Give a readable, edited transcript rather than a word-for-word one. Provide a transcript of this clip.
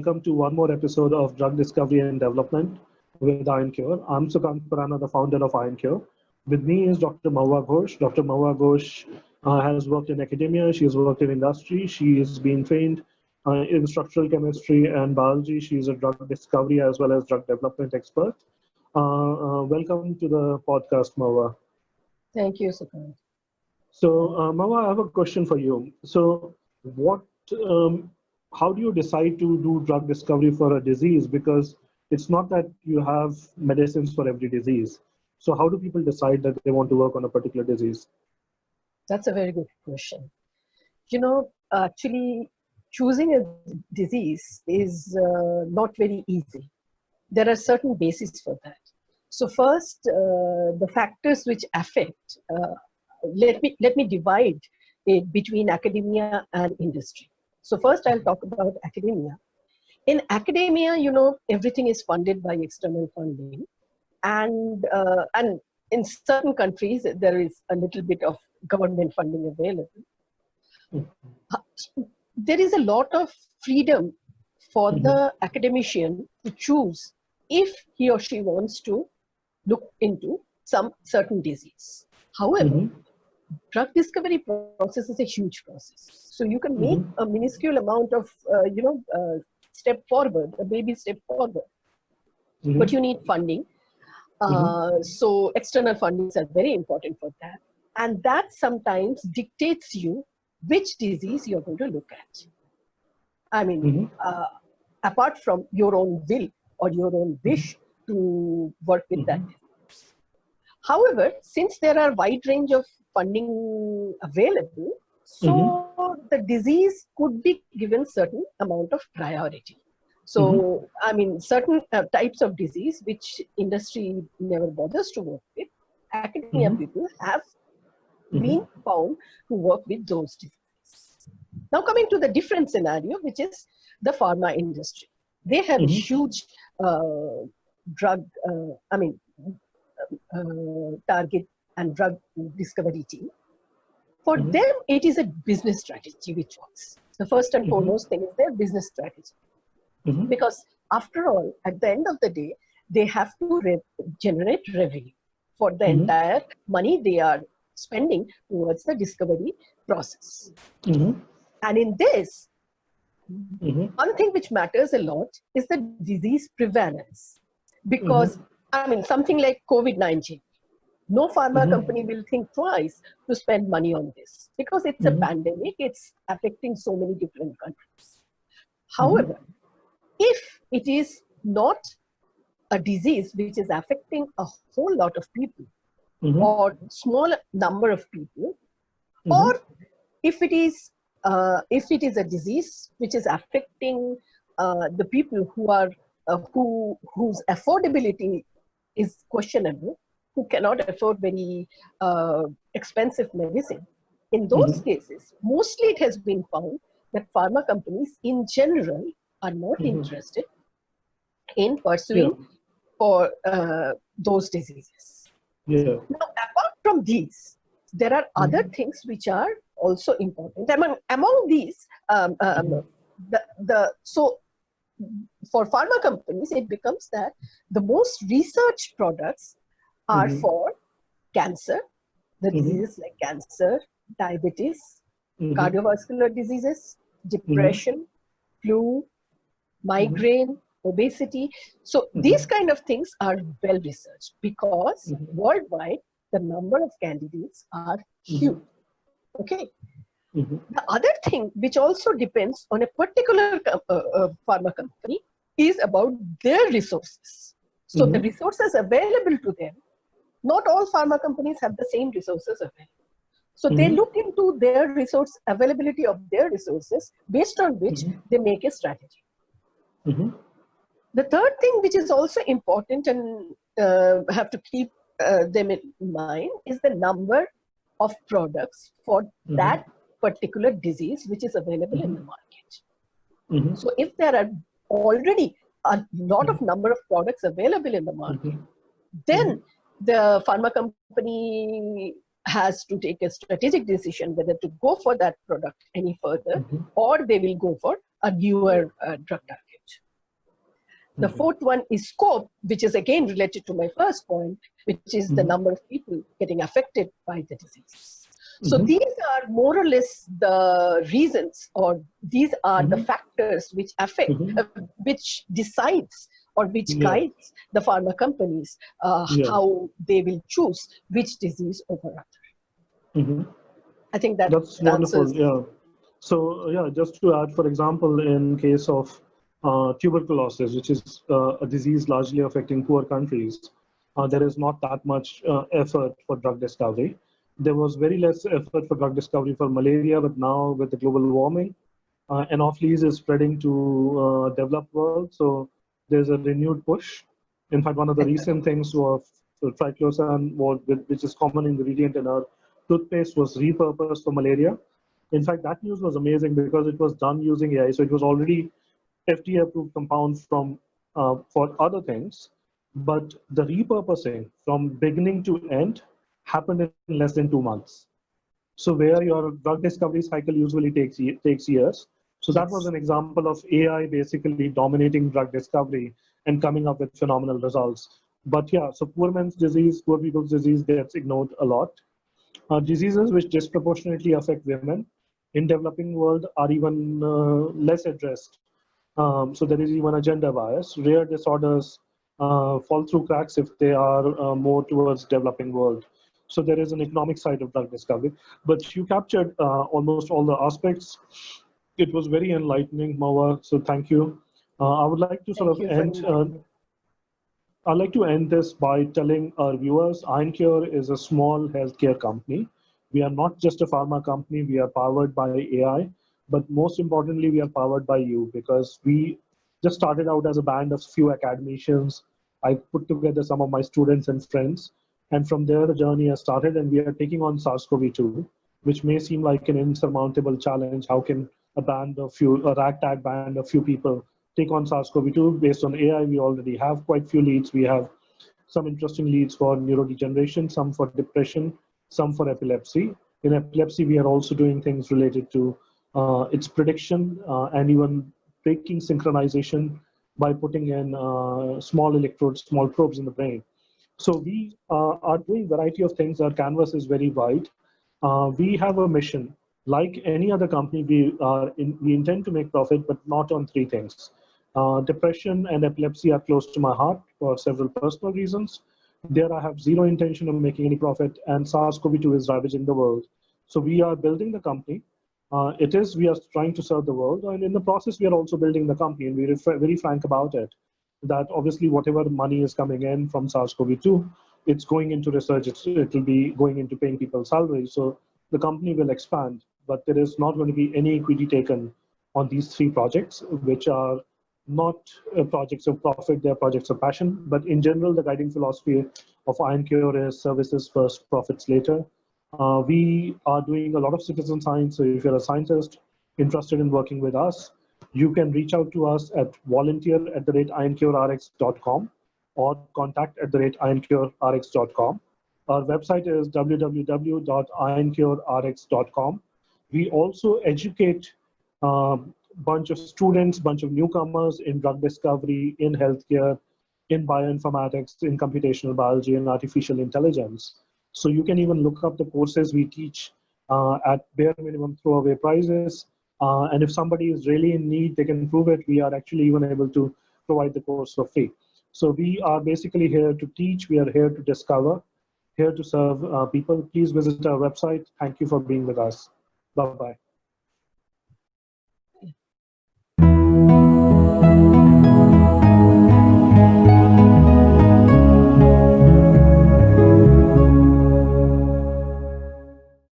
welcome to one more episode of Drug Discovery and Development with IronCure. I'm Sukant Khurana, the founder of IronCure. With me is Dr. Mahua Ghosh. Dr. Mahua Ghosh has worked in academia, she's worked in industry, she has been trained in structural chemistry and biology. She's a drug discovery as well as drug development expert. Welcome to the podcast, Mahua. Thank you, Sukant. So, Mahua, I have a question for you. So, how do you decide to do drug discovery for a disease? Because it's not that you have medicines for every disease. So how do people decide that they want to work on a particular disease? That's a very good question. Actually, choosing a disease is not very easy. There are certain bases for that. So first, the factors which affect, let me divide it between academia and industry. So first I'll talk about academia. In academia, everything is funded by external funding. And in certain countries, there is a little bit of government funding available. There is a lot of freedom for the academician to choose if he or she wants to look into some certain disease. However, drug discovery process is a huge process. So you can make a minuscule amount of, step forward, a baby step forward, but you need funding. So external fundings are very important for that. And that sometimes dictates you which disease you're going to look at. I mean, apart from your own will or your own wish to work with that disease. However, since there are wide range of funding available, so the disease could be given certain amount of priority. So, I mean, certain types of disease which industry never bothers to work with, academia people have been found to work with those diseases. Now coming to the different scenario, which is the pharma industry. They have huge drug, target and drug discovery team. For them, it is a business strategy which works. The first and foremost thing is their business strategy. Because after all, at the end of the day, they have to generate revenue for the entire money they are spending towards the discovery process. And in this, one thing which matters a lot is the disease prevalence. Because, I mean, something like COVID-19, no pharma company will think twice to spend money on this because it's a pandemic, it's affecting so many different countries. However, if it is not a disease which is affecting a whole lot of people or small number of people, or if it is a disease which is affecting the people who are whose affordability is questionable, who cannot afford very expensive medicine, in those cases, mostly it has been found that pharma companies in general are not interested in pursuing for those diseases. Now, apart from these, there are other things which are also important. Among these, so for pharma companies, it becomes that the most researched products are for cancer, the diseases like cancer, diabetes, cardiovascular diseases, depression, flu, migraine, obesity. So these kind of things are well researched because worldwide the number of candidates are huge. Okay. The other thing which also depends on a particular pharma company is about their resources. So the resources available to them, not all pharma companies have the same resources available. So they look into their resource availability of their resources based on which they make a strategy. The third thing which is also important and have to keep them in mind is the number of products for that particular disease which is available in the market. So if there are already a lot of number of products available in the market, then the pharma company has to take a strategic decision whether to go for that product any further or they will go for a newer drug target. The fourth one is scope, which is again related to my first point, which is the number of people getting affected by the disease. So these are more or less the reasons, or these are the factors which affect, which decides or which guides the pharma companies how they will choose which disease over other. I think that's wonderful. Yeah. So yeah, just to add, for example, in case of tuberculosis, which is a disease largely affecting poor countries, there is not that much effort for drug discovery. There was very less effort for drug discovery for malaria, but now with the global warming, Anopheles is spreading to developed world. So there's a renewed push. In fact, one of the recent things was triclosan, which is common ingredient in our toothpaste, was repurposed for malaria. In fact, that news was amazing because it was done using AI. So it was already FDA-approved compound from for other things, but the repurposing from beginning to end happened in less than 2 months. So where your drug discovery cycle usually takes years. So that was an example of AI basically dominating drug discovery and coming up with phenomenal results. But yeah, so poor man's disease, poor people's disease gets ignored a lot. Diseases which disproportionately affect women in developing world are even less addressed. So there is even a gender bias. Rare disorders fall through cracks if they are more towards developing world. So there is an economic side of drug discovery. But you captured almost all the aspects. It was very enlightening, Mahua. So thank you. I would like to sort of end. I'd like to end this by telling our viewers, IronCure is a small healthcare company. We are not just a pharma company. We are powered by AI. But most importantly, we are powered by you, because we just started out as a band of few academicians. I put together some of my students and friends. And from there, the journey has started, and we are taking on SARS-CoV-2, which may seem like an insurmountable challenge. How can a ragtag band of few people take on SARS-CoV-2? Based on AI, we already have quite few leads. We have some interesting leads for neurodegeneration, some for depression, some for epilepsy. In epilepsy, we are also doing things related to its prediction and even breaking synchronization by putting in small electrodes, small probes in the brain. So we are doing a variety of things. Our canvas is very wide. We have a mission. Like any other company, we intend to make profit, but not on three things. Depression and epilepsy are close to my heart for several personal reasons. There I have zero intention of making any profit, and SARS-CoV-2 is ravaging the world. So we are building the company. We are trying to serve the world, and in the process, we are also building the company, and we're very frank about it, that obviously whatever money is coming in from SARS-CoV-2, it's going into research, it will be going into paying people salaries. So the company will expand, but there is not going to be any equity taken on these three projects, which are not projects of profit, they're projects of passion. But in general, the guiding philosophy of IronCure is services first, profits later. We are doing a lot of citizen science. So if you're a scientist interested in working with us, you can reach out to us at volunteer@ironcurerx.com or contact@ironcurerx.com. Our website is www.ironcurerx.com. We also educate a bunch of students, bunch of newcomers in drug discovery, in healthcare, in bioinformatics, in computational biology, and artificial intelligence. So you can even look up the courses we teach at bare minimum throwaway prices. And if somebody is really in need, they can prove it. We are actually even able to provide the course for free. So we are basically here to teach. We are here to discover, here to serve people. Please visit our website. Thank you for being with us. Bye-bye.